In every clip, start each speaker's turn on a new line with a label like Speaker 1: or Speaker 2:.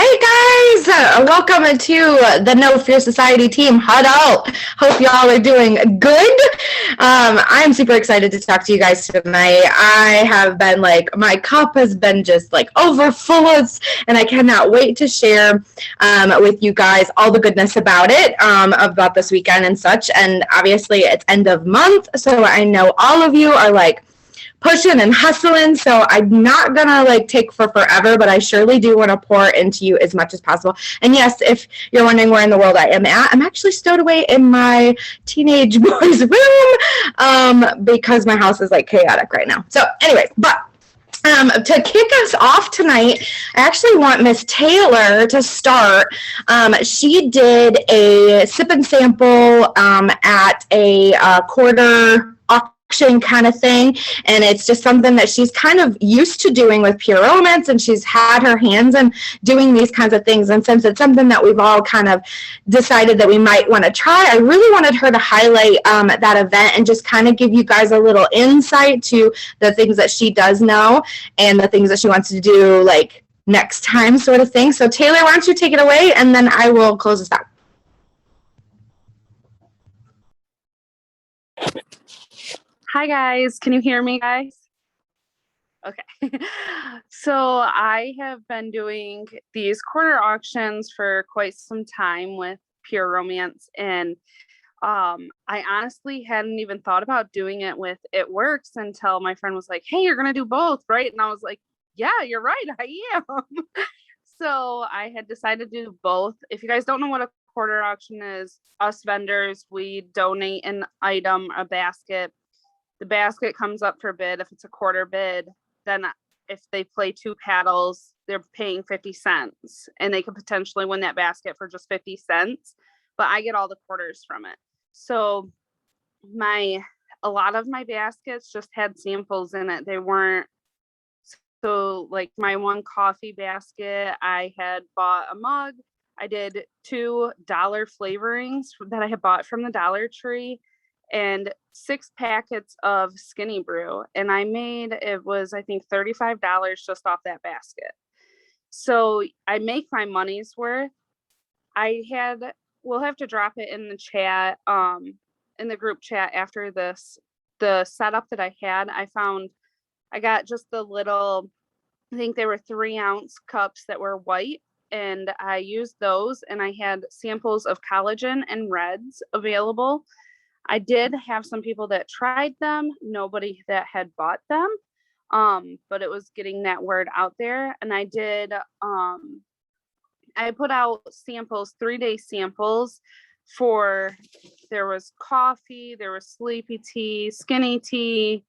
Speaker 1: Hey guys, welcome to the No Fear Society team huddle. Hope y'all are doing good. I'm super excited to talk to you guys tonight. I have been my cup has been just overflowed, and I cannot wait to share with you guys all the goodness about it, about this weekend and such. And obviously, it's end of month, so I know all of you are pushing and hustling, so I'm not gonna take for forever, but I surely do want to pour into you as much as possible. And yes, if you're wondering where in the world I am at, I'm actually stowed away in my teenage boy's room because my house is chaotic right now. So anyways, but to kick us off tonight, I actually want Miss Taylor to start. She did a sip and sample at a quarter auction kind of thing, and it's just something that she's kind of used to doing with Pure Romance, and she's had her hands in doing these kinds of things. And since it's something that we've all kind of decided that we might want to try, I really wanted her to highlight that event and just kind of give you guys a little insight to the things that she does know and the things that she wants to do next time, sort of thing. So Taylor, why don't you take it away, and then I will close this out.
Speaker 2: Hi guys, can you hear me, guys? Okay. So I have been doing these quarter auctions for quite some time with Pure Romance, and I honestly hadn't even thought about doing it with It Works until my friend was like, hey, you're gonna do both, right? And I was like, yeah, you're right, I am. So I had decided to do both. If you guys don't know what a quarter auction is, us vendors, we donate an item, a basket. The basket comes up for bid. If it's a quarter bid, then if they play two paddles, they're paying 50 cents, and they could potentially win that basket for just 50 cents, but I get all the quarters from it. So a lot of my baskets just had samples in it. They weren't, so my one coffee basket, I had bought a mug. I did $2 flavorings that I had bought from the Dollar Tree, and 6 packets of Skinny Brew. And I made, it was, I think, $35 just off that basket. So I make my money's worth. We'll have to drop it in the chat, in the group chat after this. The setup that I had, I got just the little, I think they were 3-ounce cups that were white. And I used those, and I had samples of collagen and reds available. I did have some people that tried them, nobody that had bought them, but it was getting that word out there. And I put out samples, 3-day samples there was coffee, there was sleepy tea, skinny tea,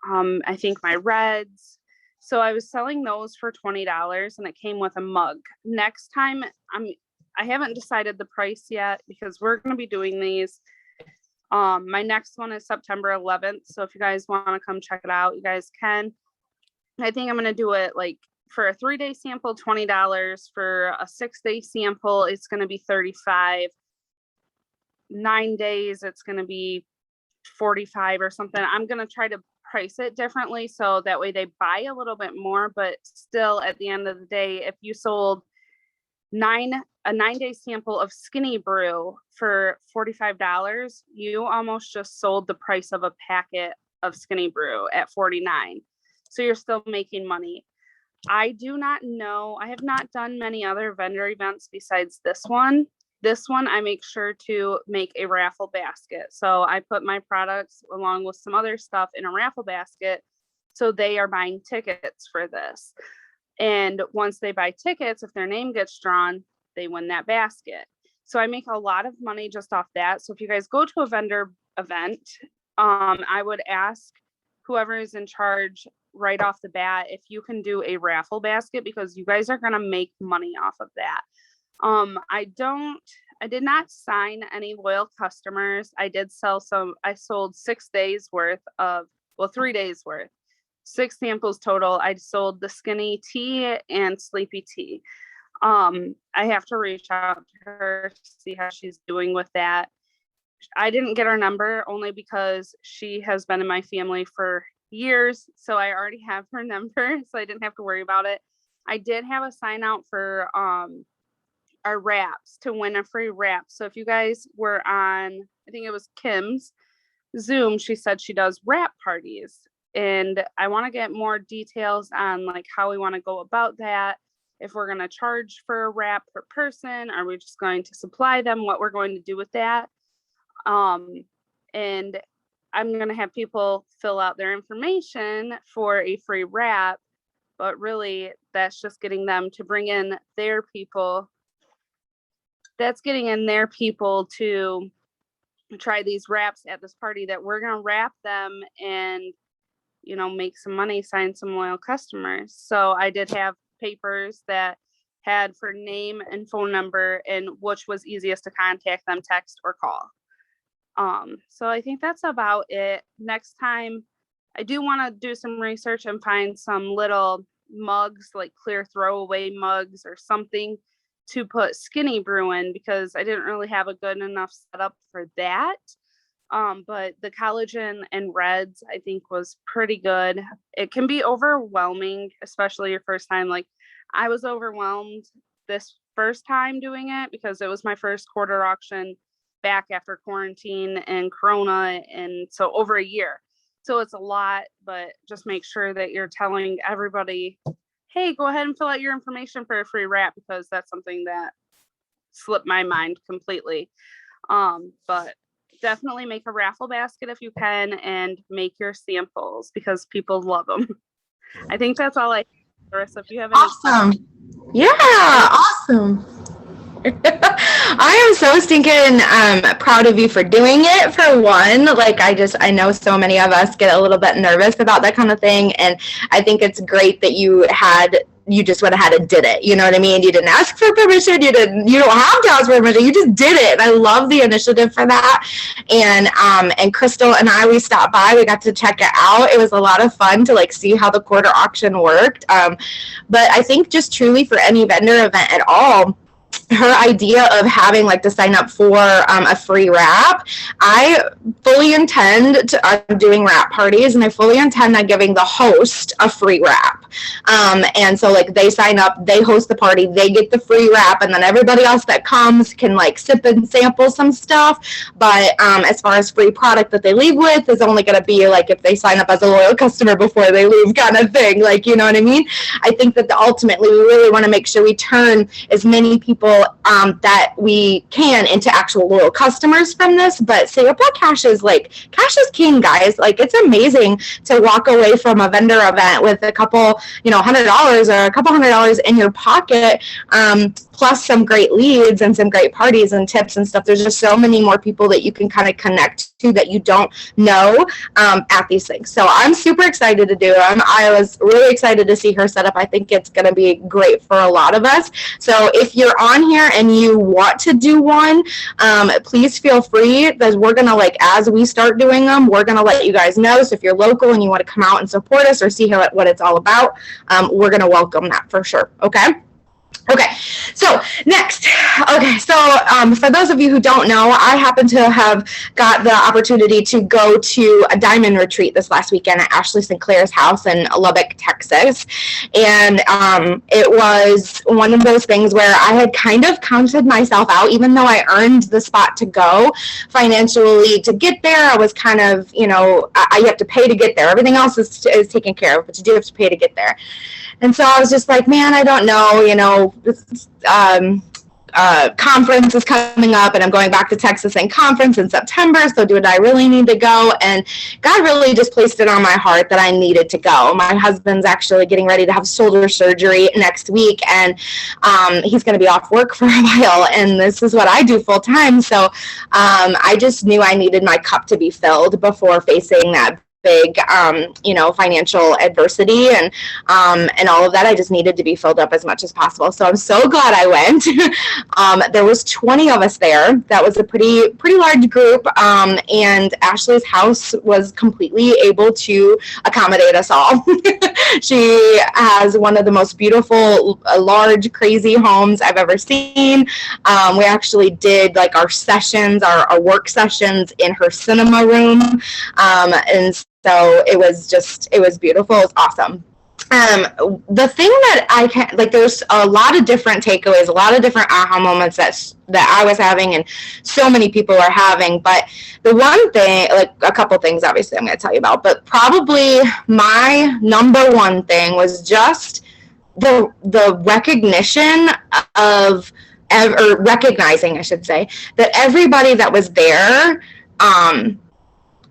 Speaker 2: I think my reds. So I was selling those for $20, and it came with a mug. Next time, I haven't decided the price yet because we're going to be doing these. My next one is September 11th. So if you guys want to come check it out, you guys can. I think I'm going to do it for a 3-day sample, $20. For a 6-day sample, it's going to be $35. 9 days, it's going to be $45 or something. I'm going to try to price it differently so that way they buy a little bit more, but still at the end of the day, if you sold a 9-day sample of Skinny Brew for $45, you almost just sold the price of a packet of Skinny Brew at $49. So you're still making money. I do not know. I have not done many other vendor events besides this one. This one, I make sure to make a raffle basket. So I put my products along with some other stuff in a raffle basket. So they are buying tickets for this. And once they buy tickets, if their name gets drawn, they win that basket. So I make a lot of money just off that. So if you guys go to a vendor event, I would ask whoever is in charge right off the bat if you can do a raffle basket, because you guys are going to make money off of that. I did not sign any loyal customers. I sold 6 days worth of, 3 days worth, 6 samples total. I sold the skinny tea and sleepy tea. I have to reach out to her to see how she's doing with that. I didn't get her number only because she has been in my family for years. So I already have her number, so I didn't have to worry about it. I did have a sign out for our wraps to win a free wrap. So if you guys were on, I think it was Kim's Zoom, she said she does wrap parties. And I want to get more details on like how we want to go about that. If we're going to charge for a wrap per person, are we just going to supply them, what we're going to do with that? And I'm going to have people fill out their information for a free wrap, but really that's just getting them to bring in their people. That's getting in their people to try these wraps at this party that we're going to wrap them and, you know, make some money, sign some loyal customers. So I did have papers that had for name and phone number and which was easiest to contact them, text or call. So I think that's about it. Next time, I do want to do some research and find some little mugs, like clear throwaway mugs or something to put Skinny Brew in, because I didn't really have a good enough setup for that. But the collagen and reds, I think, was pretty good. It can be overwhelming, especially your first time. Like, I was overwhelmed this first time doing it because it was my first quarter auction back after quarantine and Corona, and so over a year. So it's a lot, but just make sure that you're telling everybody, hey, go ahead and fill out your information for a free wrap, because that's something that slipped my mind completely. But definitely make a raffle basket if you can, and make your samples because people love them. I think that's all I have, Larissa. If you have any
Speaker 1: Awesome. Yeah, awesome. I am so stinking proud of you for doing it, for one. Like, I know so many of us get a little bit nervous about that kind of thing, and I think it's great that you just went ahead and did it. You know what I mean? You didn't ask for permission. You don't have to ask for permission. You just did it. And I love the initiative for that. And Crystal and we stopped by. We got to check it out. It was a lot of fun to like see how the quarter auction worked. But I think just truly for any vendor event at all, her idea of having like to sign up for a free wrap, I fully intend to doing wrap parties, and I fully intend on giving the host a free wrap. And so like they sign up, they host the party, they get the free wrap, and then everybody else that comes can like sip and sample some stuff. But as far as free product that they leave with is only going to be like if they sign up as a loyal customer before they leave, kind of thing. Like, you know what I mean? I think that ultimately we really want to make sure we turn as many people that we can into actual loyal customers from this. But save that cash is king, guys. Like, it's amazing to walk away from a vendor event with a couple, $100 or a couple $100 in your pocket, plus some great leads and some great parties and tips and stuff. There's just so many more people that you can kind of connect to that you don't know at these things. So I'm super excited to do them. I was really excited to see her set up. I think it's going to be great for a lot of us. So if you're on here and you want to do one, please feel free, because we're going to, as we start doing them, we're going to let you guys know. So if you're local and you want to come out and support us or see what it's all about, we're going to welcome that for sure. Okay, so next. Okay, so for those of you who don't know, I happen to have got the opportunity to go to a diamond retreat this last weekend at Ashley Sinclair's house in Lubbock, Texas. And it was one of those things where I had kind of counted myself out, even though I earned the spot to go financially to get there. I was kind of, you have to pay to get there. Everything else is taken care of, but you do have to pay to get there. And so I was just like, man, I don't know, this conference is coming up, and I'm going back to Texas in conference in September, so do I really need to go? And God really just placed it on my heart that I needed to go. My husband's actually getting ready to have shoulder surgery next week, and he's going to be off work for a while, and this is what I do full time. So I just knew I needed my cup to be filled before facing that big financial adversity and all of that. I just needed to be filled up as much as possible. So I'm so glad I went. There was 20 of us there. That was a pretty large group, and Ashley's house was completely able to accommodate us all. She has one of the most beautiful, large, crazy homes I've ever seen. We actually did our sessions, our work sessions in her cinema room, and so it was beautiful. It was awesome. The thing that I can, like, there's a lot of different takeaways, a lot of different aha moments that I was having and so many people are having. But the one thing, like a couple things, obviously, I'm going to tell you about, but probably my number one thing was just the recognition of, or recognizing, I should say, that everybody that was there,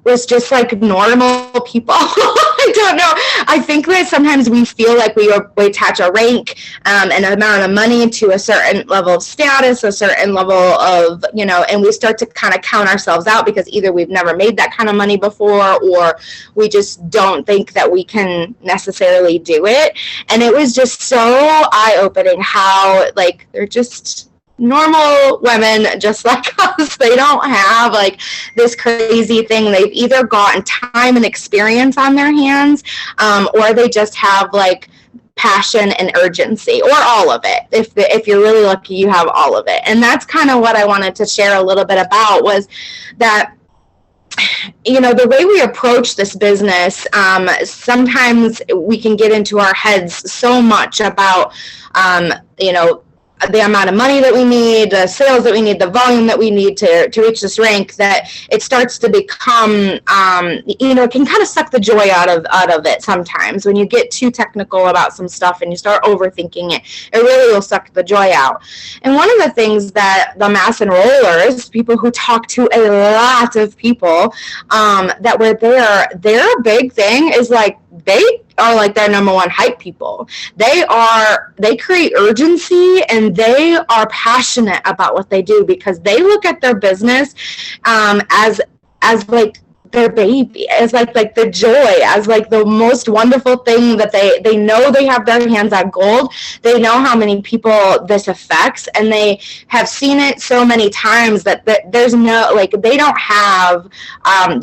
Speaker 1: was just like normal people. I don't know. I think that sometimes we feel like we attach a rank, an amount of money to a certain level of status, a certain level of, and we start to kind of count ourselves out because either we've never made that kind of money before, or we just don't think that we can necessarily do it. And it was just so eye-opening how, like, they're just normal women just like us. They don't have like this crazy thing. They've either gotten time and experience on their hands, or they just have like passion and urgency, or all of it. If you're really lucky, you have all of it. And that's kind of what I wanted to share a little bit about, was that, the way we approach this business, sometimes we can get into our heads so much about, the amount of money that we need, the sales that we need, the volume that we need to reach this rank, that it starts to become, it can kind of suck the joy out of it sometimes. When you get too technical about some stuff and you start overthinking it, it really will suck the joy out. And one of the things that the mass enrollers, people who talk to a lot of people that were there, their big thing is like, they are like their number one hype people. They create urgency, and they are passionate about what they do because they look at their business as like their baby, as like the joy, as like the most wonderful thing that they know. They have their hands on gold. They know how many people this affects, and they have seen it so many times that there's no, like, they don't have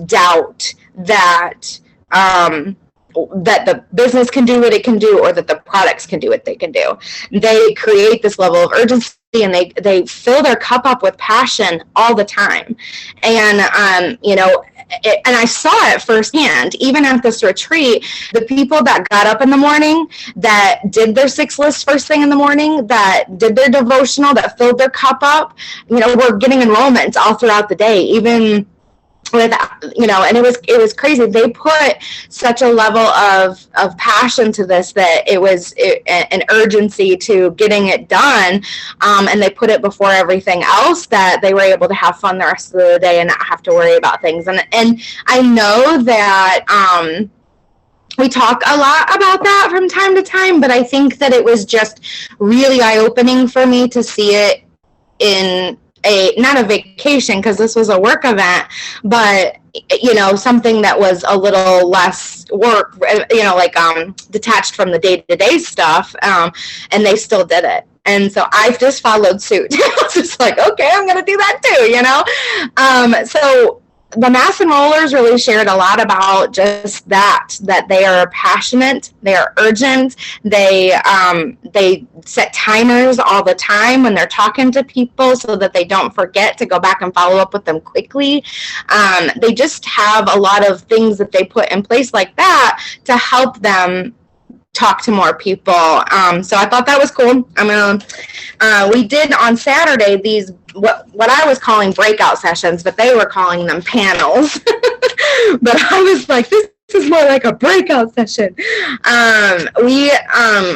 Speaker 1: doubt that that the business can do what it can do, or that the products can do what they can do. They create this level of urgency, and they fill their cup up with passion all the time. And and I saw it firsthand, even at this retreat. The people that got up in the morning, that did their 6 lists first thing in the morning, that did their devotional, that filled their cup up, were getting enrollments all throughout the day, even with, and it was crazy. They put such a level of passion to this, that it was an urgency to getting it done, and they put it before everything else, that they were able to have fun the rest of the day and not have to worry about things. And I know that we talk a lot about that from time to time, but I think that it was just really eye-opening for me to see it in not a vacation, because this was a work event, but something that was a little less work, detached from the day-to-day stuff, and they still did it. And so I've just followed suit. I was just like, okay, I'm going to do that too, So the mass enrollers really shared a lot about just that they are passionate, they are urgent, they set timers all the time when they're talking to people so that they don't forget to go back and follow up with them quickly. They just have a lot of things that they put in place like that to help them talk to more people. So I thought that was cool. We did on Saturday these what I was calling breakout sessions, but they were calling them panels. But I was like, this is more like a breakout session. We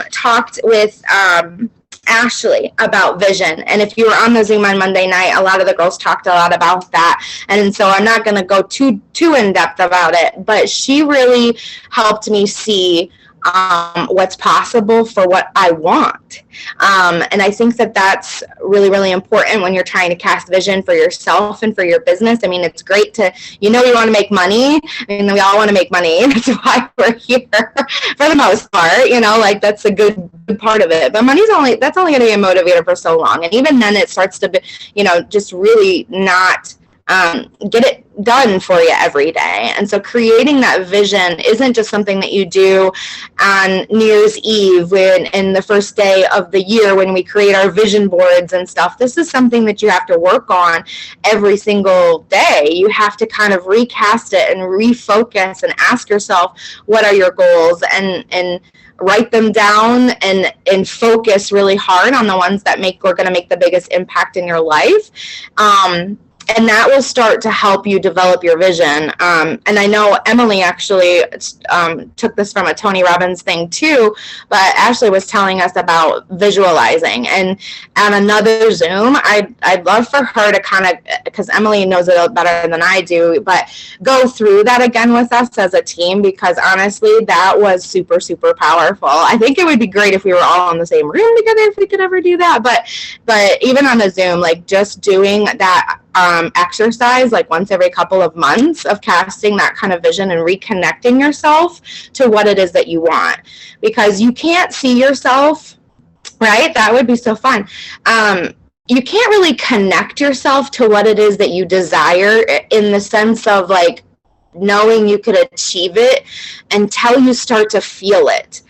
Speaker 1: talked with Ashley about vision, and if you were on the Zoom on Monday night, a lot of the girls talked a lot about that, and so I'm not going to go too in depth about it, but she really helped me see what's possible for what I want. And I think that that's really, really important when you're trying to cast vision for yourself and for your business. I mean, it's great to, we want to make money. I mean, we all want to make money. That's why we're here for the most part, that's a good part of it. But that's only going to be a motivator for so long. And even then it starts to be, just really not get it done for you every day. And so creating that vision isn't just something that you do on New Year's Eve in the first day of the year when we create our vision boards and stuff. This is something that you have to work on every single day. You have to kind of recast it and refocus and ask yourself, what are your goals? And write them down and focus really hard on the ones that are going to make the biggest impact in your life. And that will start to help you develop your vision. And I know Emily actually took this from a Tony Robbins thing too, but Ashley was telling us about visualizing. And on another Zoom, I'd love for her to kind of, because Emily knows it better than I do, but go through that again with us as a team, because honestly, that was super, super powerful. I think it would be great if we were all in the same room together, if we could ever do that. But even on a Zoom, like just doing that exercise like once every couple of months of casting that kind of vision and reconnecting yourself to what it is that you want, because you can't see yourself, right? That would be so fun. You can't really connect yourself to what it is that you desire in the sense of like knowing you could achieve it until you start to feel it,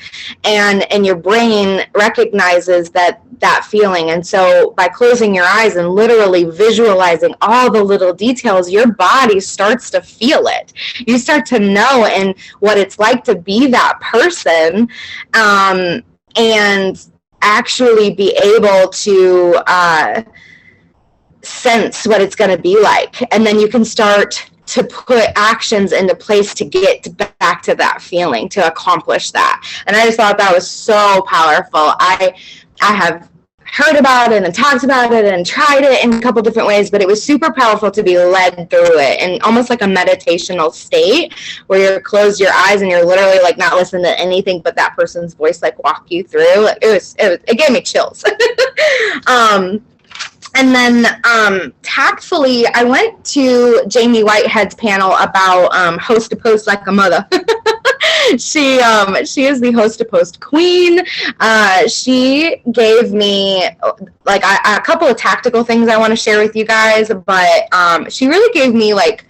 Speaker 1: and your brain recognizes that feeling. And so by closing your eyes and literally visualizing all the little details, your body starts to feel it. You start to know and what it's like to be that person, and actually be able to sense what it's going to be like. And then you can start to put actions into place to get back to that feeling, to accomplish that. And I just thought that was so powerful. I have heard about it and talked about it and tried it in a couple different ways, but it was super powerful to be led through it, and almost like a meditational state where you close your eyes and you're literally like not listening to anything but that person's voice like walk you through. It gave me chills. And then tactfully, I went to Jamie Whitehead's panel about host to post like a mother. She is the host to post queen. She gave me like a couple of tactical things I want to share with you guys, but she really gave me like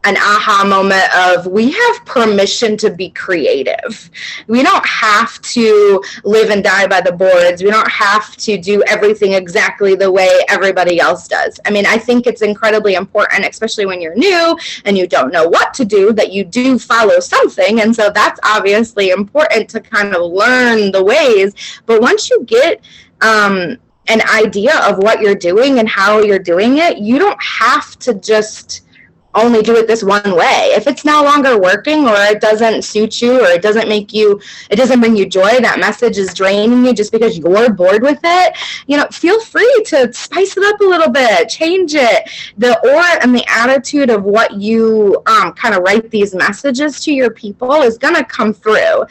Speaker 1: an aha moment of, we have permission to be creative. We don't have to live and die by the boards. We don't have to do everything exactly the way everybody else does. I mean, I think it's incredibly important, especially when you're new and you don't know what to do, that you do follow something. And so that's obviously important to kind of learn the ways. But once you get an idea of what you're doing and how you're doing it, you don't have to just only do it this one way. If it's no longer working, or it doesn't suit you, or it doesn't bring you joy, that message is draining you just because you're bored with it, feel free to spice it up a little bit, change it. The aura and the attitude of what you kind of write these messages to your people is going to come through.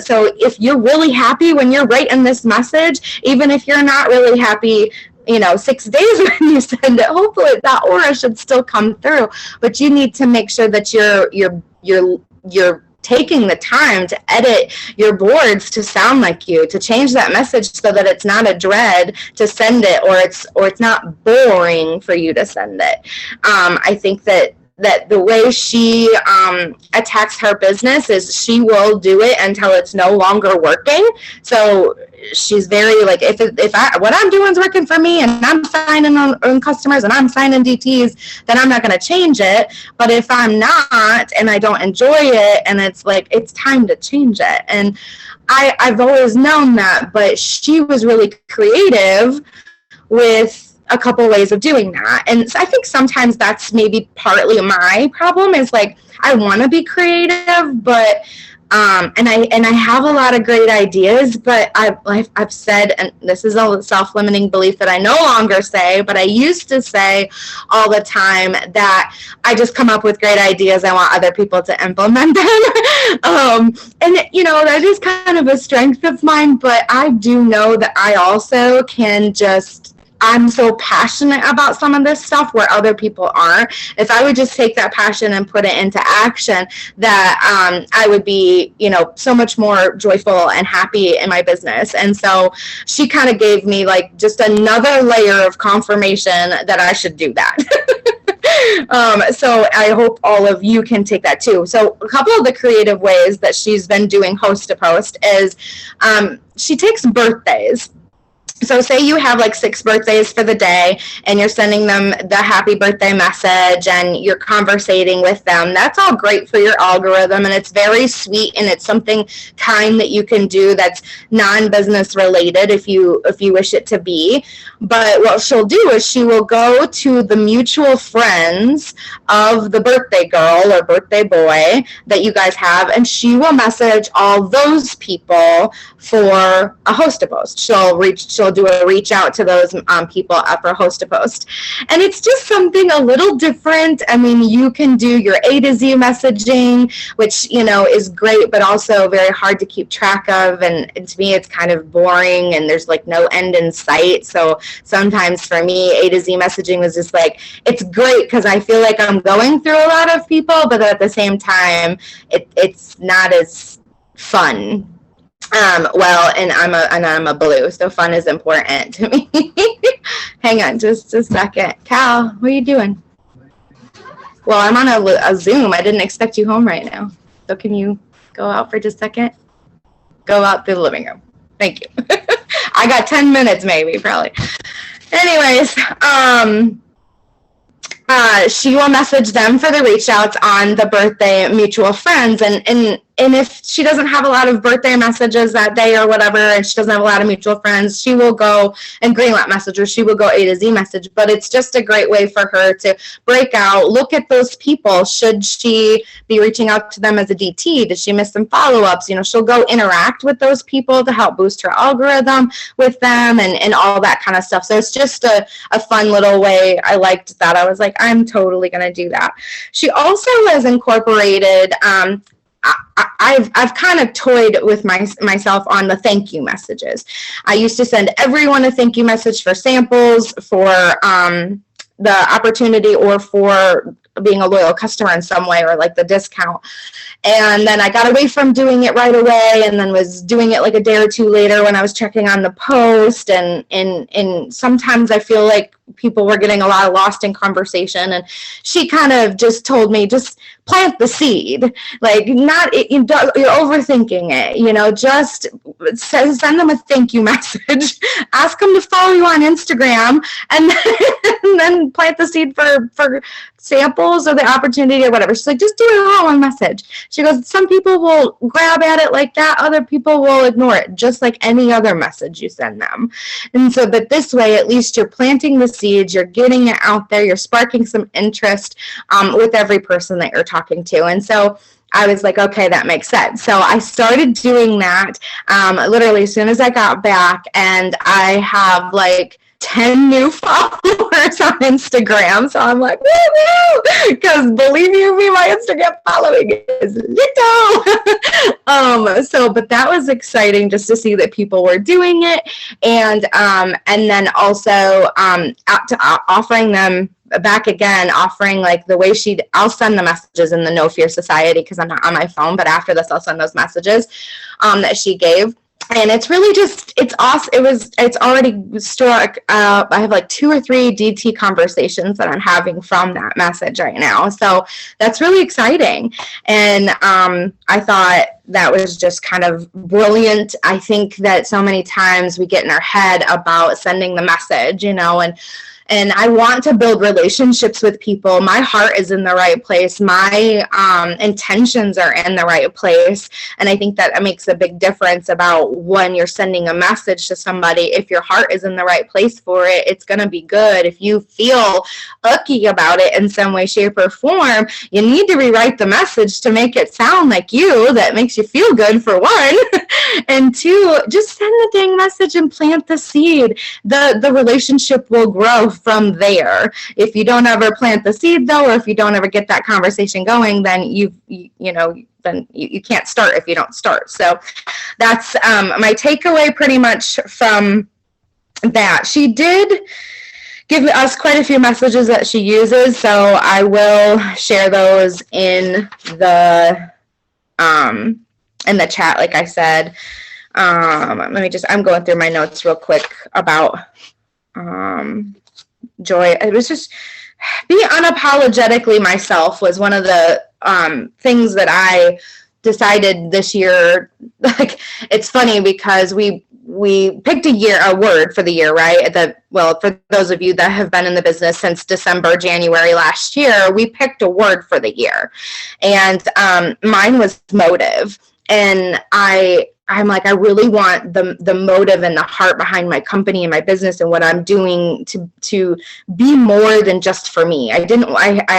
Speaker 1: So if you're really happy when you're writing this message, even if you're not really happy 6 days when you send it, hopefully that aura should still come through. But you need to make sure that you're taking the time to edit your boards to sound like you, to change that message so that it's not a dread to send it, or it's not boring for you to send it. I think that the way she attacks her business is she will do it until it's no longer working. So she's very like, if what I'm doing is working for me and I'm signing on customers and I'm signing DTs, then I'm not going to change it. But if I'm not and I don't enjoy it, and it's like, it's time to change it. And I've always known that, but she was really creative with a couple ways of doing that. And so I think sometimes that's maybe partly my problem, is like, I want to be creative, but and I have a lot of great ideas, but I've said, and this is a self-limiting belief that I no longer say, but I used to say all the time, that I just come up with great ideas, I want other people to implement them. And that is kind of a strength of mine, but I do know that I also can I'm so passionate about some of this stuff where other people aren't. If I would just take that passion and put it into action, that I would be, so much more joyful and happy in my business. And so she kind of gave me like just another layer of confirmation that I should do that. So I hope all of you can take that too. So a couple of the creative ways that she's been doing host to post is she takes birthdays. So say you have like 6 birthdays for the day and you're sending them the happy birthday message and you're conversating with them. That's all great for your algorithm, and it's very sweet, and it's something kind that you can do that's non-business related if you wish it to be. But what she'll do is she will go to the mutual friends of the birthday girl or birthday boy that you guys have, and she will message all those people for a host a post. She'll do a reach out to those people for a host a post, and it's just something a little different. I mean, you can do your A to Z messaging, which is great, but also very hard to keep track of. And to me, it's kind of boring, and there's like no end in sight. So sometimes for me, A to Z messaging was just like, it's great because I feel like I'm going through a lot of people, but at the same time, it's not as fun. And I'm a blue, so fun is important to me. Hang on just a second. Cal, what are you doing? Well, I'm on a Zoom. I didn't expect you home right now. So can you go out for just a second? Go out through the living room. Thank you. I got 10 minutes maybe, probably. Anyways, she will message them for the reach outs on the birthday mutual friends, and if she doesn't have a lot of birthday messages that day or whatever, and she doesn't have a lot of mutual friends, she will go and greenlight message, or she will go A to Z message. But it's just a great way for her to break out, look at those people. Should she be reaching out to them as a DT? Did she miss some follow-ups? She'll go interact with those people to help boost her algorithm with them and all that kind of stuff. So it's just a fun little way. I liked that. I was like, I'm totally going to do that. She also has incorporated, I've kind of toyed with myself on the thank you messages. I used to send everyone a thank you message for samples, for the opportunity, or for being a loyal customer in some way, or like the discount. And then I got away from doing it right away, and then was doing it like a day or two later when I was checking on the post. And sometimes I feel like people were getting a lot lost in conversation, and she kind of just told me, just plant the seed. Like, you're overthinking it, just send them a thank you message, ask them to follow you on Instagram, and then plant the seed for samples or the opportunity or whatever. She's like, just do it all in message. She goes, some people will grab at it like that, other people will ignore it, just like any other message you send them. And so, but this way, at least you're planting the seeds, you're getting it out there, you're sparking some interest with every person that you're talking to. And so I was like, okay, that makes sense. So I started doing that literally as soon as I got back, and I have like 10 new followers on Instagram. So I'm like, woo-hoo! Because believe you me, my Instagram following is little. But that was exciting just to see that people were doing it. And then also offering them back again, offering like the way I'll send the messages in the No Fear Society because I'm not on my phone, but after this I'll send those messages that she gave. And it's really just, it's awesome. It's already struck. I have like 2 or 3 DT conversations that I'm having from that message right now. So that's really exciting. And I thought that was just kind of brilliant. I think that so many times we get in our head about sending the message, and I want to build relationships with people. My heart is in the right place. My intentions are in the right place. And I think that makes a big difference about when you're sending a message to somebody. If your heart is in the right place for it, it's going to be good. If you feel icky about it in some way, shape, or form, you need to rewrite the message to make it sound like you. That makes you feel good, for one. And 2, just send the dang message and plant the seed. The relationship will grow from there. If you don't ever plant the seed, though, or if you don't ever get that conversation going, then you can't start if you don't start. So that's my takeaway pretty much from that. She did give us quite a few messages that she uses, so I will share those in the chat, like I said. I'm going through my notes real quick about joy. It was just be unapologetically myself was one of the things that I decided this year. Like, it's funny because we we picked a word for the year, right? Well, for those of you that have been in the business since December, January last year, we picked a word for the year. And mine was motive. And I'm like, I really want the motive and the heart behind my company and my business and what I'm doing to be more than just for me. I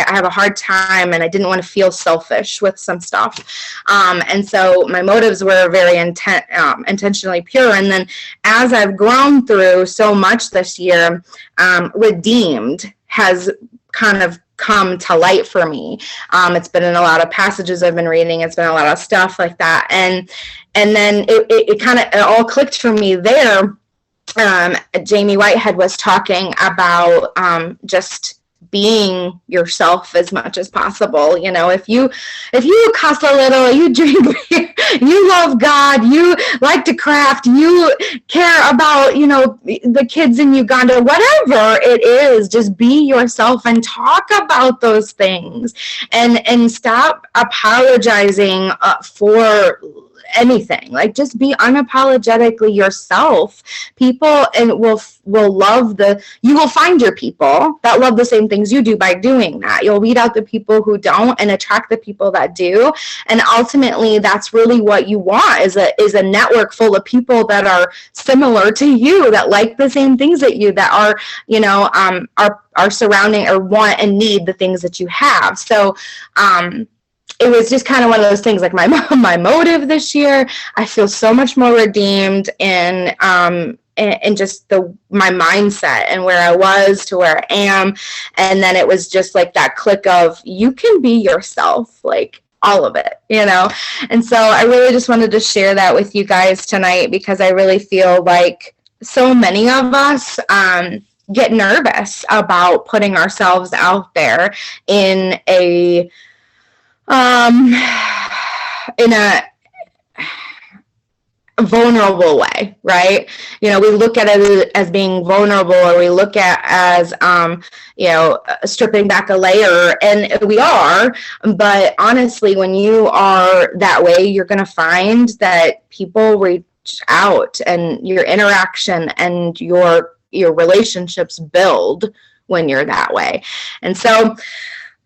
Speaker 1: have a hard time, and I didn't want to feel selfish with some stuff. And so my motives were very intentionally pure. And then as I've grown through so much this year, redeemed has kind of come to light for me. It's been in a lot of passages I've been reading. It's been a lot of stuff like that. And then it kind of all clicked for me there. Jamie Whitehead was talking about just being yourself as much as possible. You know, if you cuss a little, you drink beer, you love God, you like to craft, you care about, you know, the kids in Uganda, whatever it is, just be yourself and talk about those things, and stop apologizing for anything. Like, just be unapologetically yourself. People will love you will find your people that love the same things you do by doing that. You'll weed out the people who don't and attract the people that do. And ultimately, that's really what you want, is a network full of people that are similar to you, that like the same things that you, that are, you know, are surrounding or want and need the things that you have. So, it was just kind of one of those things, like my motive this year. I feel so much more redeemed in just my mindset and where I was to where I am. And then it was just like that click of, you can be yourself, like all of it, you know? And so I really just wanted to share that with you guys tonight, because I really feel like so many of us, get nervous about putting ourselves out there in a vulnerable way, right? You know, we look at it as being vulnerable, or we look at as, you know, stripping back a layer, and we are. But honestly, when you are that way, you're going to find that people reach out, and your interaction and your relationships build when you're that way. And so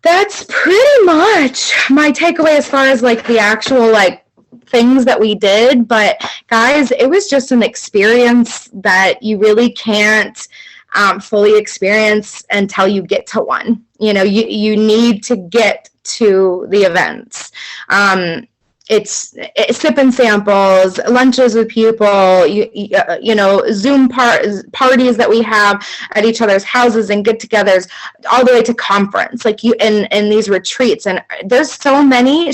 Speaker 1: that's pretty much my takeaway as far as like the actual like things that we did. But guys, it was just an experience that you really can't fully experience until you get to one. You know, you need to get to the events. It's sip and samples, lunches with people, you know, Zoom parties that we have at each other's houses, and get-togethers, all the way to conference, like you in these retreats. And there's so many.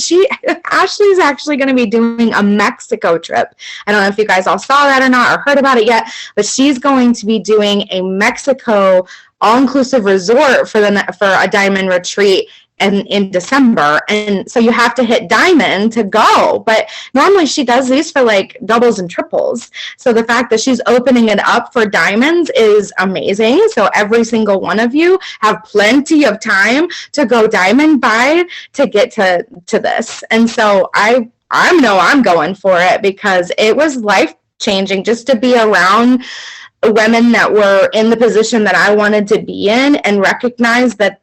Speaker 1: Ashley's actually going to be doing a Mexico trip. I don't know if you guys all saw that or not, or heard about it yet, but she's going to be doing a Mexico all-inclusive resort for a diamond retreat in December. And so you have to hit diamond to go. But normally she does these for like doubles and triples. So the fact that she's opening it up for diamonds is amazing. So every single one of you have plenty of time to go diamond by to get to this. And so I know I'm going for it, because it was life-changing just to be around women that were in the position that I wanted to be in, and recognize that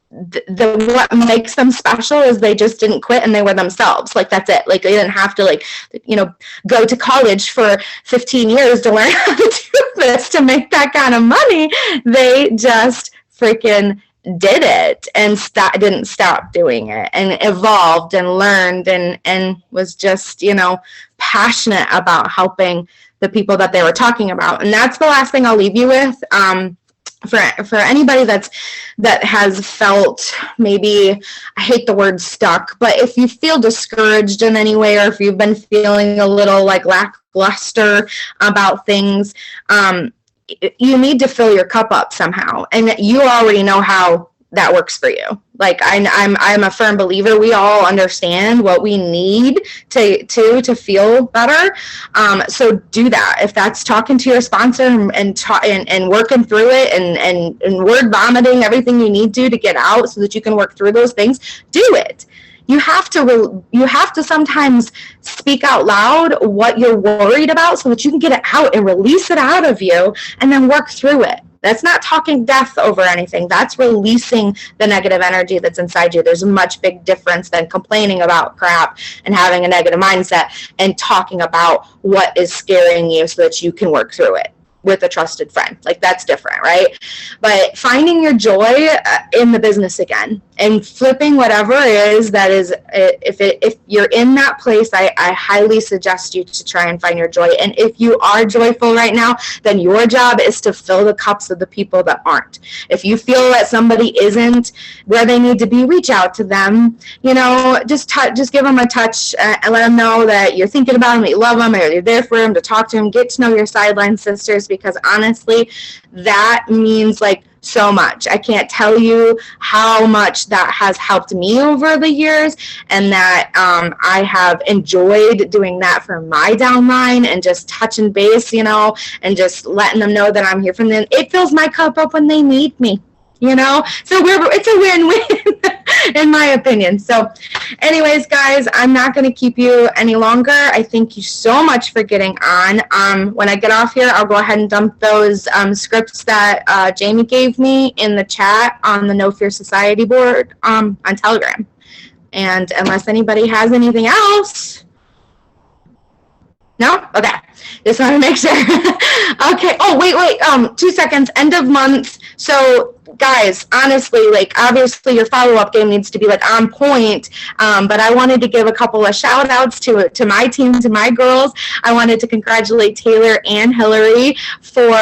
Speaker 1: what makes them special is they just didn't quit, and they were themselves. Like, that's it. Like, they didn't have to, like, you know, go to college for 15 years to learn how to do this to make that kind of money. They just freaking did it, and didn't stop doing it, and evolved and learned, and was just, you know, passionate about helping the people that they were talking about. And that's the last thing I'll leave you with. For anybody that has felt, maybe, I hate the word stuck, but if you feel discouraged in any way, or if you've been feeling a little like lackluster about things, you need to fill your cup up somehow, and you already know how that works for you. Like, I'm a firm believer we all understand what we need to feel better. So do that. If that's talking to your sponsor and working through it, and word vomiting everything you need to get out so that you can work through those things, do it. you have to sometimes speak out loud what you're worried about so that you can get it out and release it out of you and then work through it. That's not talking death over anything. That's releasing the negative energy that's inside you. There's a much big difference than complaining about crap and having a negative mindset and talking about what is scaring you so that you can work through it with a trusted friend. Like, that's different, right? But finding your joy in the business again and flipping whatever it is that is, if you're in that place, I highly suggest you to try and find your joy. And if you are joyful right now, then your job is to fill the cups of the people that aren't. If you feel that somebody isn't where they need to be, reach out to them. You know, just give them a touch and let them know that you're thinking about them, that you love them, or you're there for them, to talk to them, get to know your sideline sisters, because honestly, that means like so much. I can't tell you how much that has helped me over the years, and that I have enjoyed doing that for my downline and just touching base, you know, and just letting them know that I'm here for them. It fills my cup up when they need me, you know, so it's a win-win in my opinion. So anyways, guys, I'm not going to keep you any longer. I thank you so much for getting on. When I get off here, I'll go ahead and dump those scripts that Jamie gave me in the chat on the No Fear Society board on Telegram. And unless anybody has anything else. No? Okay. Just want to make sure. Okay. Oh, wait. 2 seconds. End of month. So, guys, honestly, like, obviously your follow-up game needs to be like on point. But I wanted to give a couple of shout outs to my team, to my girls. I wanted to congratulate Taylor and Hillary for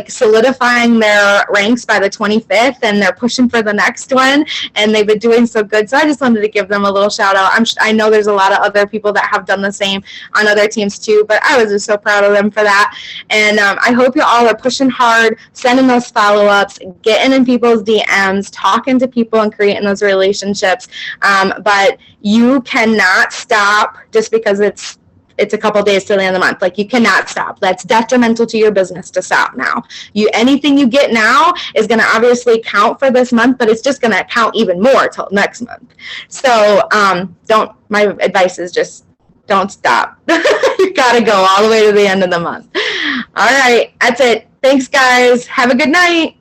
Speaker 1: solidifying their ranks by the 25th, and they're pushing for the next one, and they've been doing so good. So I just wanted to give them a little shout out. I know there's a lot of other people that have done the same on other teams too, but I was just so proud of them for that. And I hope you all are pushing hard, sending those follow-ups, getting in people's DMs, talking to people and creating those relationships. But you cannot stop just because it's a couple days till the end of the month. Like, you cannot stop. That's detrimental to your business to stop now. Anything you get now is going to obviously count for this month, but it's just going to count even more till next month. So my advice is just don't stop. You got to go all the way to the end of the month. All right. That's it. Thanks, guys. Have a good night.